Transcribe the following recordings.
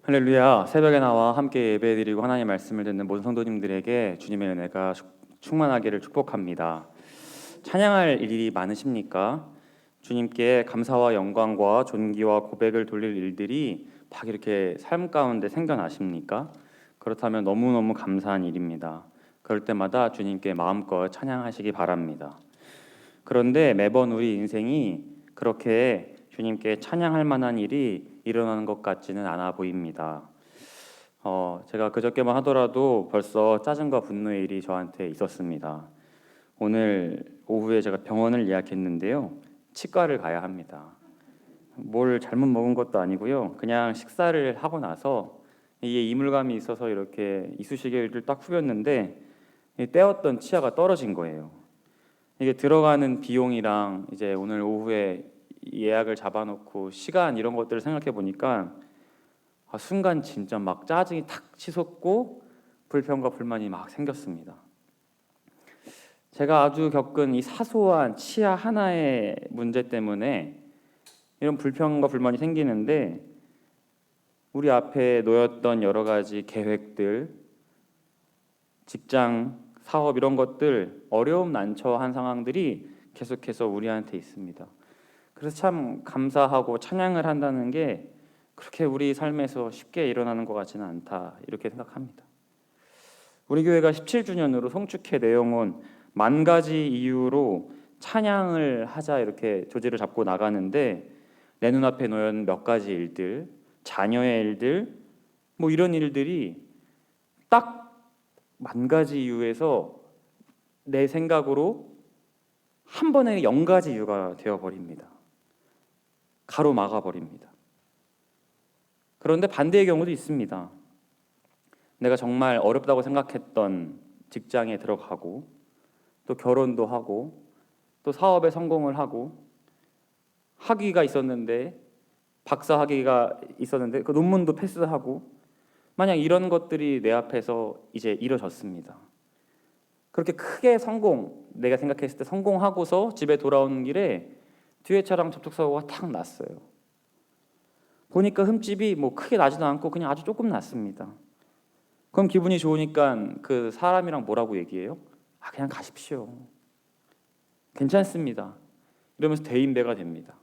할렐루야. 새벽에 나와 함께 예배드리고 하나님의 말씀을 듣는 모든 성도님들에게 주님의 은혜가 충만하기를 축복합니다. 찬양할 일이 많으십니까? 주님께 감사와 영광과 존귀와 고백을 돌릴 일들이 막 이렇게 삶 가운데 생겨나십니까? 그렇다면 너무너무 감사한 일입니다. 그럴 때마다 주님께 마음껏 찬양하시기 바랍니다. 그런데 매번 우리 인생이 그렇게 주님께 찬양할 만한 일이 일어나는 것 같지는 않아 보입니다. 제가 그저께만 하더라도 벌써 짜증과 분노의 일이 저한테 있었습니다. 오늘 오후에 제가 병원을 예약했는데요. 치과를 가야 합니다. 뭘 잘못 먹은 것도 아니고요. 그냥 식사를 하고 나서 이게 이물감이 있어서 이렇게 이쑤시개를 딱 후렸는데 떼었던 치아가 떨어진 거예요. 이게 들어가는 비용이랑 이제 오늘 오후에 예약을 잡아놓고 시간 이런 것들을 생각해 보니까 순간 진짜 막 짜증이 탁 치솟고 불평과 불만이 막 생겼습니다. 제가 아주 겪은 이 사소한 치아 하나의 문제 때문에 이런 불평과 불만이 생기는데 우리 앞에 놓였던 여러 가지 계획들, 직장, 사업 이런 것들 어려움 난처한 상황들이 계속해서 우리한테 있습니다. 그래서 참 감사하고 찬양을 한다는 게 그렇게 우리 삶에서 쉽게 일어나는 것 같지는 않다 이렇게 생각합니다. 우리 교회가 17주년으로 송축회 내용은 10,000가지 이유로 찬양을 하자 이렇게 조지를 잡고 나가는데 내 눈앞에 놓인 몇 가지 일들, 자녀의 일들, 뭐 이런 일들이 딱 10,000가지 이유에서 내 생각으로 한 번에 0가지 이유가 되어버립니다. 가로막아 버립니다. 그런데 반대의 경우도 있습니다. 내가 정말 어렵다고 생각했던 직장에 들어가고 또 결혼도 하고 또 사업에 성공을 하고 학위가 있었는데 박사 학위가 있었는데 그 논문도 패스하고 만약 이런 것들이 내 앞에서 이제 이뤄졌습니다. 그렇게 크게 내가 생각했을 때 성공하고서 집에 돌아오는 길에 뒤에 차랑 접촉사고가 탁 났어요. 보니까 흠집이 뭐 크게 나지도 않고 그냥 아주 조금 났습니다. 그럼 기분이 좋으니까 그 사람이랑 뭐라고 얘기해요? 그냥 가십시오. 괜찮습니다. 이러면서 대인배가 됩니다.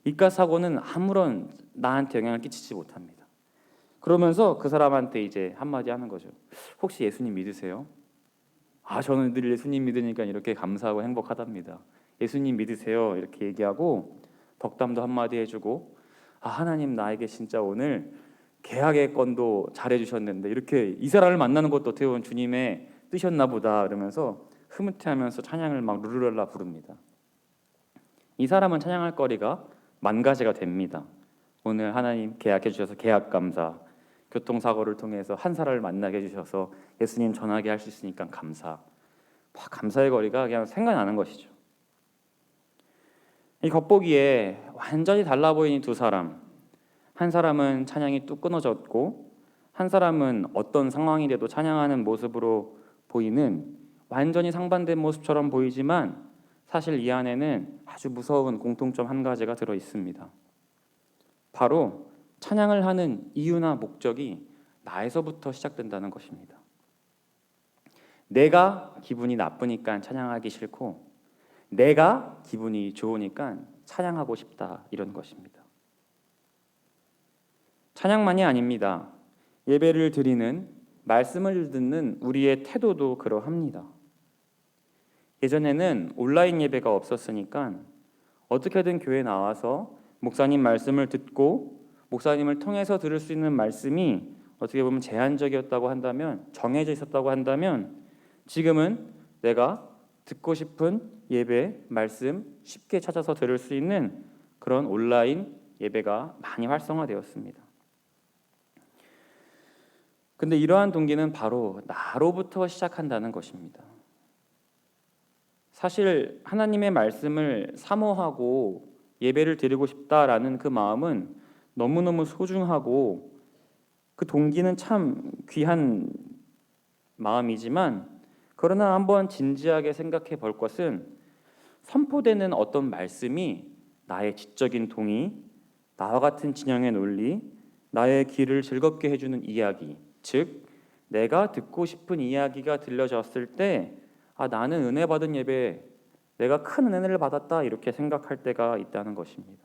이깟 사고는 아무런 나한테 영향을 끼치지 못합니다. 그러면서 그 사람한테 이제 한마디 하는 거죠. 혹시 예수님 믿으세요? 저는 늘 예수님 믿으니까 이렇게 감사하고 행복하답니다. 예수님 믿으세요? 이렇게 얘기하고 덕담도 한마디 해주고 하나님 나에게 진짜 오늘 계약의 건도 잘해주셨는데 이렇게 이 사람을 만나는 것도 어떻게 보면 주님의 뜻이었나 보다 그러면서 흐뭇해하면서 찬양을 막 룰루랄라 부릅니다. 이 사람은 찬양할 거리가 10,000가지가 됩니다. 오늘 하나님 계약해 주셔서 계약 감사, 교통사고를 통해서 한 사람을 만나게 해주셔서 예수님 전하게 할 수 있으니까 감사. 감사의 거리가 그냥 생각나는 것이죠. 이 겉보기에 완전히 달라 보이는 두 사람, 한 사람은 찬양이 뚝 끊어졌고 한 사람은 어떤 상황인데도 찬양하는 모습으로 보이는 완전히 상반된 모습처럼 보이지만 사실 이 안에는 아주 무서운 공통점 한 가지가 들어 있습니다. 바로 찬양을 하는 이유나 목적이 나에서부터 시작된다는 것입니다. 내가 기분이 나쁘니까 찬양하기 싫고 내가 기분이 좋으니까 찬양하고 싶다 이런 것입니다. 찬양만이 아닙니다. 예배를 드리는 말씀을 듣는 우리의 태도도 그러합니다. 예전에는 온라인 예배가 없었으니까 어떻게든 교회에 나와서 목사님 말씀을 듣고 목사님을 통해서 들을 수 있는 말씀이 어떻게 보면 제한적이었다고 한다면 정해져 있었다고 한다면 지금은 내가 듣고 싶은 예배 말씀 쉽게 찾아서 들을 수 있는 그런 온라인 예배가 많이 활성화되었습니다. 근데 이러한 동기는 바로 나로부터 시작한다는 것입니다. 사실 하나님의 말씀을 사모하고 예배를 드리고 싶다라는 그 마음은 너무너무 소중하고 그 동기는 참 귀한 마음이지만 그러나 한번 진지하게 생각해 볼 것은 선포되는 어떤 말씀이 나의 지적인 동의, 나와 같은 진영의 논리, 나의 귀를 즐겁게 해주는 이야기, 즉 내가 듣고 싶은 이야기가 들려졌을 때 나는 은혜 받은 예배, 내가 큰 은혜를 받았다 이렇게 생각할 때가 있다는 것입니다.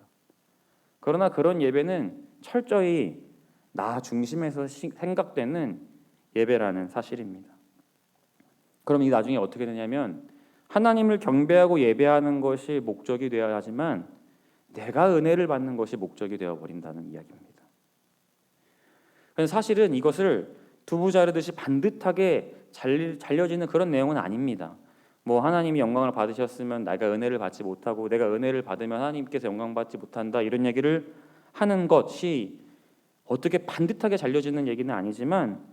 그러나 그런 예배는 철저히 나 중심에서 생각되는 예배라는 사실입니다. 그럼 이 나중에 어떻게 되냐면 하나님을 경배하고 예배하는 것이 목적이 되어야 하지만 내가 은혜를 받는 것이 목적이 되어버린다는 이야기입니다. 그래서 사실은 이것을 두부 자르듯이 반듯하게 잘려지는 그런 내용은 아닙니다. 뭐 하나님이 영광을 받으셨으면 내가 은혜를 받지 못하고 내가 은혜를 받으면 하나님께서 영광 받지 못한다 이런 얘기를 하는 것이 어떻게 반듯하게 잘려지는 얘기는 아니지만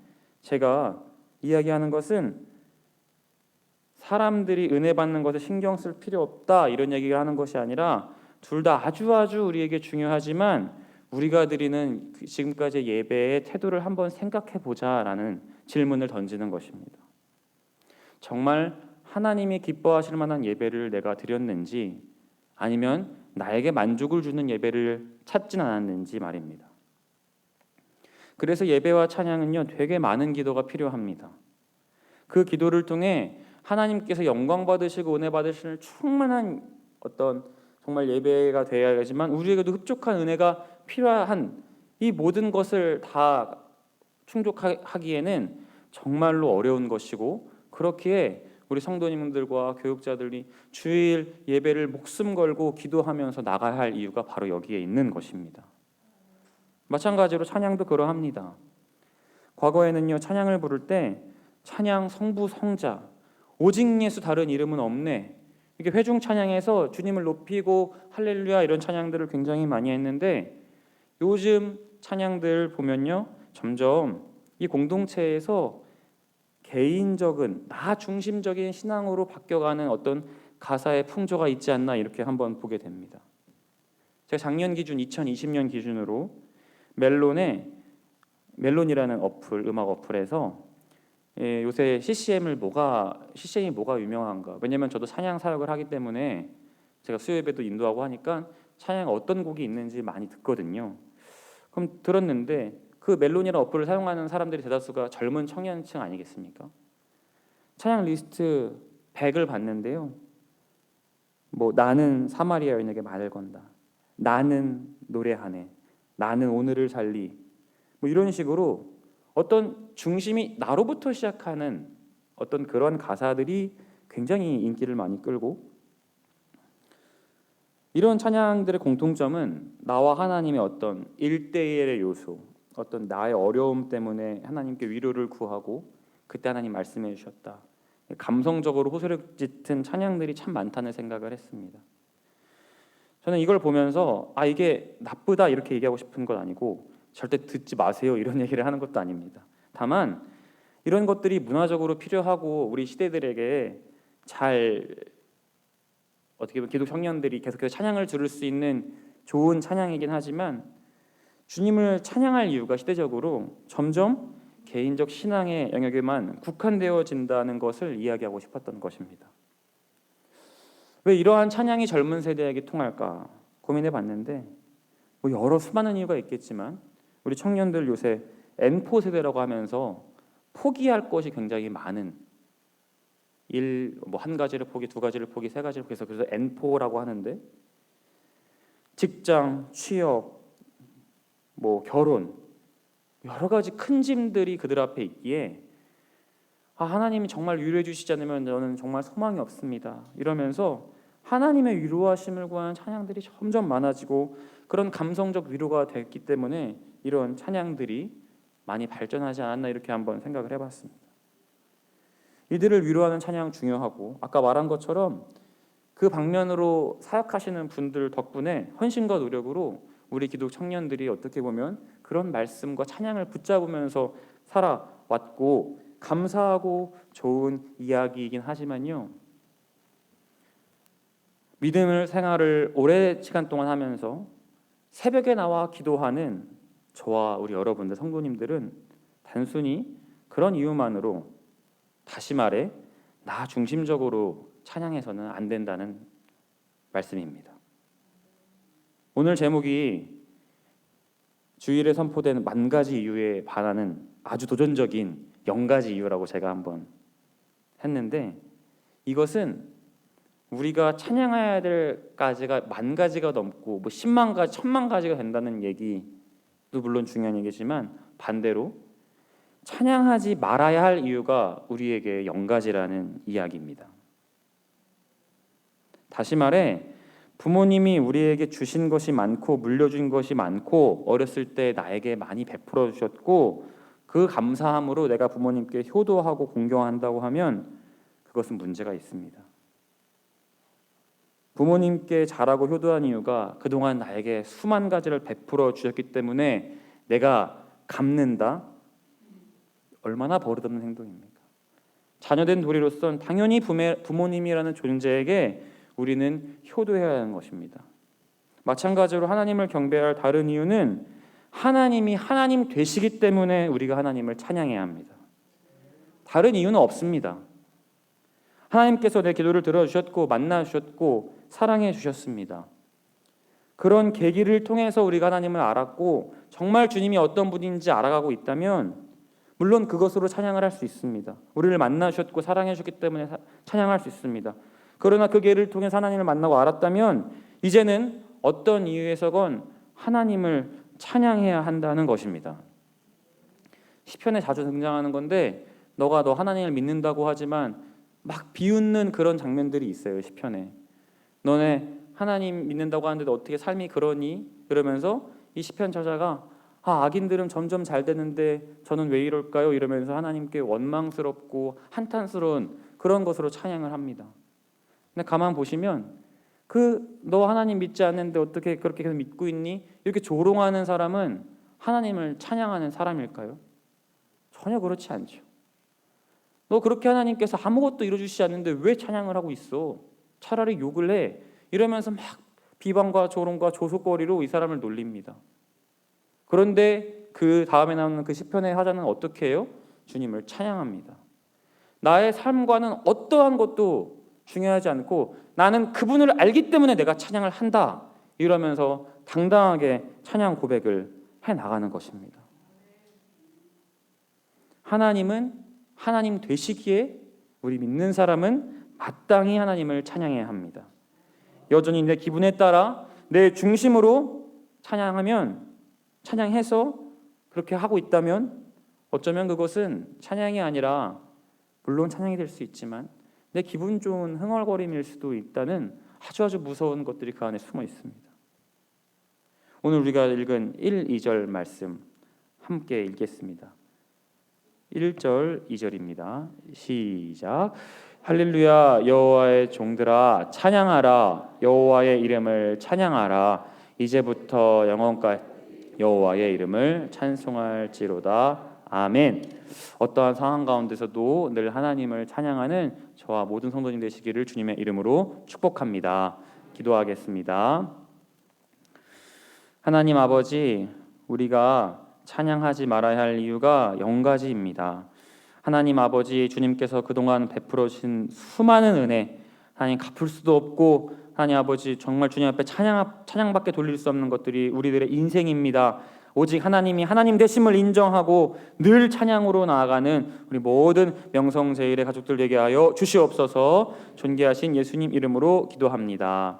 제가 이야기하는 것은 사람들이 은혜 받는 것에 신경 쓸 필요 없다 이런 얘기를 하는 것이 아니라 둘 다 아주 우리에게 중요하지만 우리가 드리는 지금까지의 예배의 태도를 한번 생각해 보자라는 질문을 던지는 것입니다. 정말 하나님이 기뻐하실 만한 예배를 내가 드렸는지 아니면 나에게 만족을 주는 예배를 찾진 않았는지 말입니다. 그래서 예배와 찬양은요 되게 많은 기도가 필요합니다. 그 기도를 통해 하나님께서 영광 받으시고 은혜 받으시는 충만한 어떤 정말 예배가 되어야 하지만 우리에게도 흡족한 은혜가 필요한 이 모든 것을 다 충족하기에는 정말로 어려운 것이고 그렇기에 우리 성도님들과 교육자들이 주일 예배를 목숨 걸고 기도하면서 나가야 할 이유가 바로 여기에 있는 것입니다. 마찬가지로 찬양도 그러합니다. 과거에는요 찬양을 부를 때 찬양 성부 성자 오직 예수 다른 이름은 없네 이게 회중 찬양에서 주님을 높이고 할렐루야 이런 찬양들을 굉장히 많이 했는데 요즘 찬양들 보면요 점점 이 공동체에서 개인적인 나 중심적인 신앙으로 바뀌어가는 어떤 가사의 풍조가 있지 않나 이렇게 한번 보게 됩니다. 제가 작년 기준 2020년 기준으로 멜론이라는 음악 어플에서 요새 CCM이 뭐가 유명한가? 왜냐면 저도 찬양 사역을 하기 때문에 제가 수요예배도 인도하고 하니까 찬양 어떤 곡이 있는지 많이 듣거든요. 그럼 들었는데 그 멜론이라는 어플을 사용하는 사람들이 대다수가 젊은 청년층 아니겠습니까? 찬양 리스트 100을 봤는데요. 뭐 나는 사마리아 여인에게 말을 건다. 나는 노래하네. 나는 오늘을 살리. 뭐 이런 식으로 어떤 중심이 나로부터 시작하는 어떤 그런 가사들이 굉장히 인기를 많이 끌고 이런 찬양들의 공통점은 나와 하나님의 어떤 1대1의 요소 어떤 나의 어려움 때문에 하나님께 위로를 구하고 그때 하나님 말씀해 주셨다. 감성적으로 호소력 짙은 찬양들이 참 많다는 생각을 했습니다. 저는 이걸 보면서 이게 나쁘다 이렇게 얘기하고 싶은 건 아니고 절대 듣지 마세요 이런 얘기를 하는 것도 아닙니다. 다만 이런 것들이 문화적으로 필요하고 우리 시대들에게 잘 어떻게 보면 기독 청년들이 계속해서 찬양을 들을 수 있는 좋은 찬양이긴 하지만 주님을 찬양할 이유가 시대적으로 점점 개인적 신앙의 영역에만 국한되어진다는 것을 이야기하고 싶었던 것입니다. 왜 이러한 찬양이 젊은 세대에게 통할까 고민해 봤는데 뭐 여러 수많은 이유가 있겠지만 우리 청년들 요새 N4 세대라고 하면서 포기할 것이 굉장히 많은 한 가지를 포기, 두 가지를 포기, 세 가지를 포기해서 그래서 N4라고 하는데 직장, 취업, 뭐 결혼 여러 가지 큰 짐들이 그들 앞에 있기에 하나님이 정말 위로해 주시지 않으면 저는 정말 소망이 없습니다. 이러면서 하나님의 위로하심을 구하는 찬양들이 점점 많아지고 그런 감성적 위로가 됐기 때문에 이런 찬양들이 많이 발전하지 않았나 이렇게 한번 생각을 해봤습니다. 이들을 위로하는 찬양 중요하고 아까 말한 것처럼 그 방면으로 사역하시는 분들 덕분에 헌신과 노력으로 우리 기독 청년들이 어떻게 보면 그런 말씀과 찬양을 붙잡으면서 살아왔고 감사하고 좋은 이야기이긴 하지만요. 믿음을 생활을 오랜 시간 동안 하면서 새벽에 나와 기도하는 저와 우리 여러분들 성도님들은 단순히 그런 이유만으로 다시 말해 나 중심적으로 찬양해서는 안 된다는 말씀입니다. 오늘 제목이 주일에 선포되는 10,000가지 이유에 반하는 아주 도전적인 0가지 이유라고 제가 한번 했는데, 이것은 우리가 찬양해야 될 가지가 10,000가지가 넘고 10만 가지, 1000만 가지가 된다는 얘기도 물론 중요한 얘기지만, 반대로 찬양하지 말아야 할 이유가 우리에게 0가지라는 이야기입니다. 다시 말해, 부모님이 우리에게 주신 것이 많고 물려준 것이 많고 어렸을 때 나에게 많이 베풀어 주셨고, 그 감사함으로 내가 부모님께 효도하고 공경한다고 하면 그것은 문제가 있습니다. 부모님께 잘하고 효도한 이유가 그동안 나에게 수만 가지를 베풀어 주셨기 때문에 내가 갚는다? 얼마나 버릇없는 행동입니까? 자녀된 도리로선 당연히 부모님이라는 존재에게 우리는 효도해야 하는 것입니다. 마찬가지로 하나님을 경배할 다른 이유는 하나님이 하나님 되시기 때문에 우리가 하나님을 찬양해야 합니다. 다른 이유는 없습니다. 하나님께서 내 기도를 들어주셨고 만나주셨고 사랑해 주셨습니다. 그런 계기를 통해서 우리가 하나님을 알았고 정말 주님이 어떤 분인지 알아가고 있다면 물론 그것으로 찬양을 할 수 있습니다. 우리를 만나주셨고 사랑해 주셨기 때문에 찬양할 수 있습니다. 그러나 그 계기를 통해서 하나님을 만나고 알았다면 이제는 어떤 이유에서건 하나님을 찬양해야 한다는 것입니다. 시편에 자주 등장하는 건데, 너 하나님을 믿는다고 하지만 막 비웃는 그런 장면들이 있어요. 시편에 너네 하나님 믿는다고 하는데 어떻게 삶이 그러니? 그러면서 이 시편 저자가 악인들은 점점 잘 되는데 저는 왜 이럴까요? 이러면서 하나님께 원망스럽고 한탄스러운 그런 것으로 찬양을 합니다. 근데 가만 보시면 너 하나님 믿지 않는데 어떻게 그렇게 계속 믿고 있니? 이렇게 조롱하는 사람은 하나님을 찬양하는 사람일까요? 전혀 그렇지 않죠. 너 그렇게 하나님께서 아무것도 이루어주시지 않는데 왜 찬양을 하고 있어? 차라리 욕을 해. 이러면서 막 비방과 조롱과 조소거리로 이 사람을 놀립니다. 그런데 그 다음에 나오는 그 시편의 하자는 어떻게 해요? 주님을 찬양합니다. 나의 삶과는 어떠한 것도 중요하지 않고 나는 그분을 알기 때문에 내가 찬양을 한다. 이러면서 당당하게 찬양 고백을 해나가는 것입니다. 하나님은 하나님 되시기에 우리 믿는 사람은 마땅히 하나님을 찬양해야 합니다. 여전히 내 기분에 따라 내 중심으로 찬양해서 그렇게 하고 있다면 어쩌면 그것은 찬양이 아니라, 물론 찬양이 될 수 있지만 내 기분 좋은 흥얼거림일 수도 있다는 아주 무서운 것들이 그 안에 숨어 있습니다. 오늘 우리가 읽은 1, 2절 말씀 함께 읽겠습니다. 1절, 2절입니다. 시작. 할렐루야, 여호와의 종들아 찬양하라. 여호와의 이름을 찬양하라. 이제부터 영원까지 여호와의 이름을 찬송할지로다. 아멘. 어떠한 상황 가운데서도 늘 하나님을 찬양하는 저와 모든 성도님 되시기를 주님의 이름으로 축복합니다. 기도하겠습니다. 하나님 아버지, 우리가 찬양하지 말아야 할 이유가 0가지입니다. 하나님 아버지, 주님께서 그동안 베풀어 주신 수많은 은혜, 하나님 갚을 수도 없고, 하나님 아버지 정말 주님 앞에 찬양밖에 돌릴 수 없는 것들이 우리들의 인생입니다. 오직 하나님이 하나님 되심을 인정하고 늘 찬양으로 나아가는 우리 모든 명성제일의 가족들 되게 하여 주시옵소서. 존귀하신 예수님 이름으로 기도합니다.